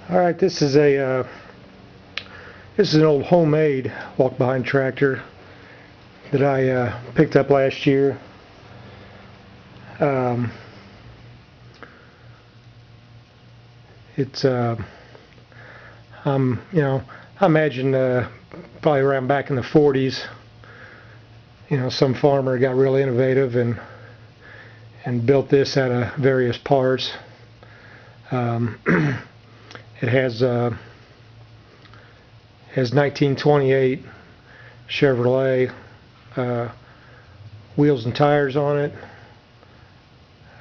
All right, this is an old homemade walk-behind tractor that I picked up last year. Um, it's I imagine probably around back in the 40s. Some farmer got real innovative and built this out of various parts. Um, it has 1928 Chevrolet wheels and tires on it,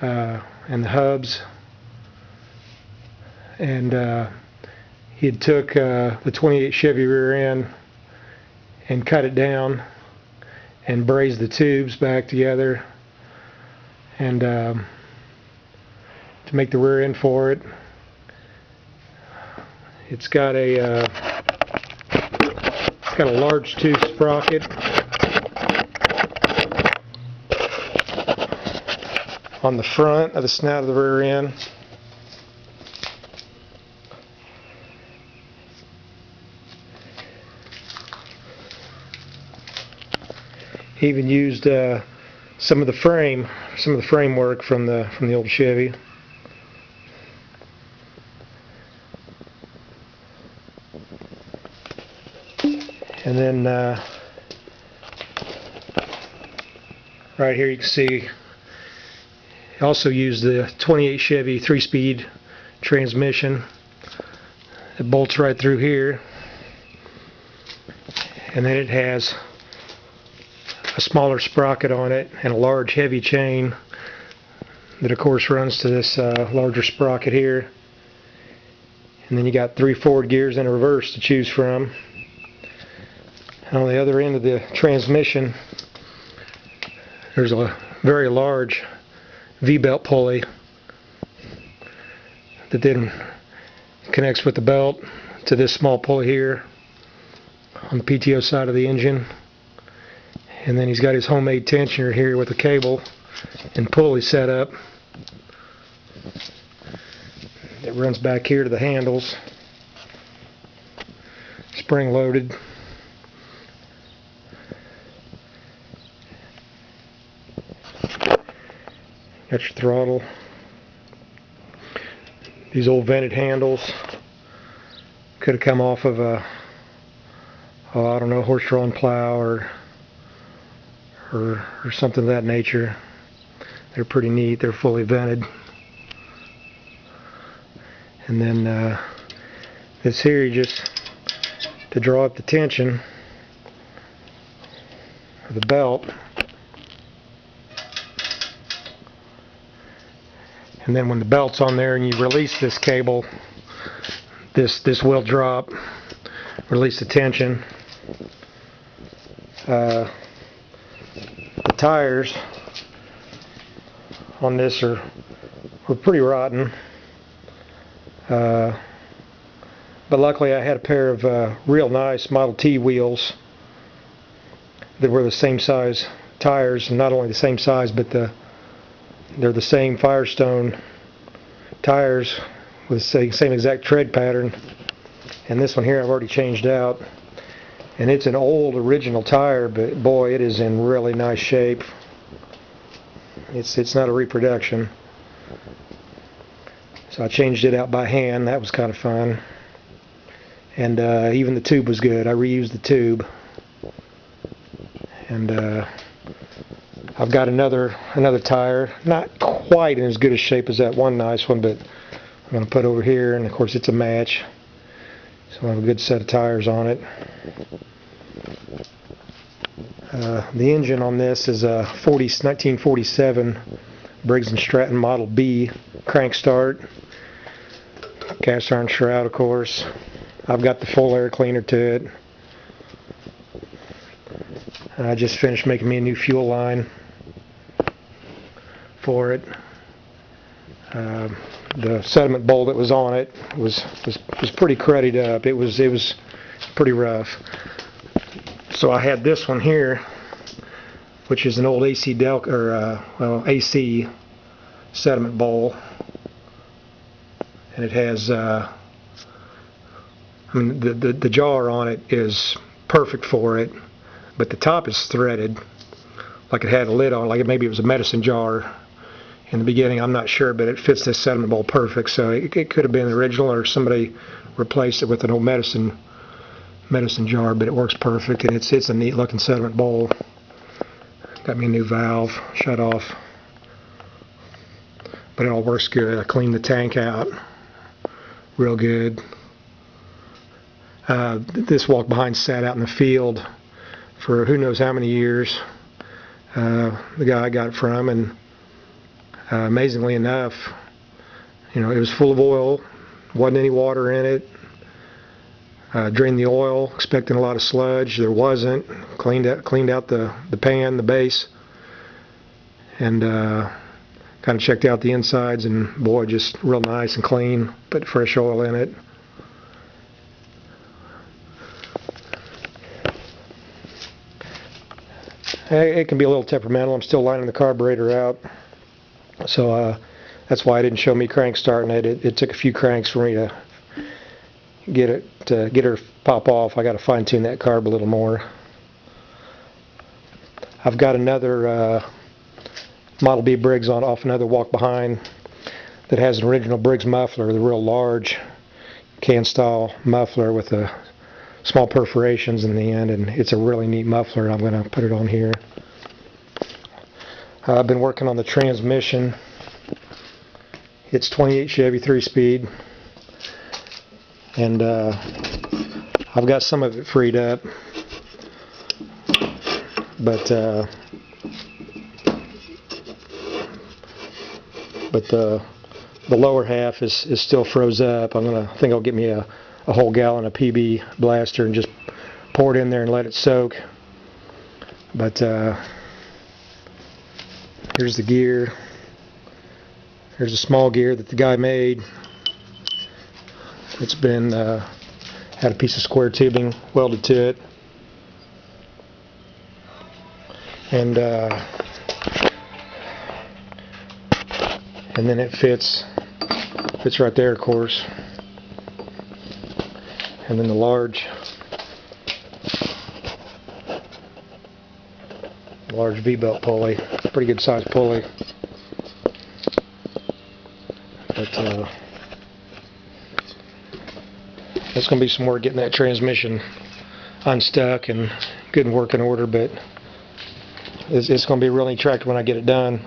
and the hubs. And he had took the 28 Chevy rear end and cut it down and brazed the tubes back together, and to make the rear end for it. It's got a large tooth sprocket on the front of the snout of the rear end. He even used some of the framework from the old Chevy. And then right here you can see he also used the 28 Chevy 3-speed transmission. It bolts right through here, and then it has a smaller sprocket on it and a large heavy chain that of course runs to this larger sprocket here. And then you got 3 forward gears and a reverse to choose from. And on the other end of the transmission there's a very large V-belt pulley that then connects with the belt to this small pulley here on the PTO side of the engine. And then he's got his homemade tensioner here with a cable and pulley set up. It runs back here to the handles, spring loaded. Got your throttle. These old vented handles could have come off of a, I don't know, horse-drawn plow or something of that nature. They're pretty neat. They're fully vented. And then this here, you just to draw up the tension of the belt. And then when the belt's on there and you release this cable, this will drop, release the tension. The tires on this were pretty rotten, but luckily I had a pair of real nice Model T wheels that were the same size tires, and not only the same size, but they're the same Firestone tires with the same exact tread pattern. And this one here I've already changed out, and it's an old original tire, but boy, it is in really nice shape. It's not a reproduction. So I changed it out by hand. That was kind of fun. And even the tube was good. I reused the tube. And I've got another tire, not quite in as good a shape as that one nice one, but I'm going to put over here, and of course it's a match. So I have a good set of tires on it. The engine on this is a 1947 Briggs and Stratton Model B crank start. Cast iron shroud, of course. I've got the full air cleaner to it. I just finished making me a new fuel line for it. The sediment bowl that was on it was pretty cruddied up. It was pretty rough. So I had this one here, which is an old AC AC sediment bowl, and it has I mean, the jar on it is perfect for it, but the top is threaded, like it had a lid on, like maybe it was a medicine jar in the beginning. I'm not sure, but it fits this sediment bowl perfect. So it could have been the original, or somebody replaced it with an old medicine jar, but it works perfect, and it's a neat looking sediment bowl. Got me a new valve, shut off, but it all works good. I cleaned the tank out real good. This walk behind sat out in the field for who knows how many years. The guy I got it from, and amazingly enough, it was full of oil, wasn't any water in it. Drained the oil, expecting a lot of sludge. There wasn't. Cleaned out the pan, the base, and kind of checked out the insides, and boy, just real nice and clean. Put fresh oil in it. It can be a little temperamental. I'm still lining the carburetor out, so that's why I didn't show me crank starting it. It took a few cranks for me to get her to pop off. I got to fine tune that carb a little more. I've got another Model B Briggs off another walk behind that has an original Briggs muffler, the real large can style muffler with the small perforations in the end, and it's a really neat muffler. I'm going to put it on here. I've been working on the transmission. It's 28 Chevy 3-speed. And I've got some of it freed up, but the lower half is still froze up. I think I'll get me a whole gallon of PB blaster and just pour it in there and let it soak. But here's the gear. Here's a small gear that the guy made. It's been had a piece of square tubing welded to it, and then it fits right there, of course. And then the large V-belt pulley, pretty good sized pulley. But it's going to be some work getting that transmission unstuck and good and working order, but it's going to be really attractive when I get it done.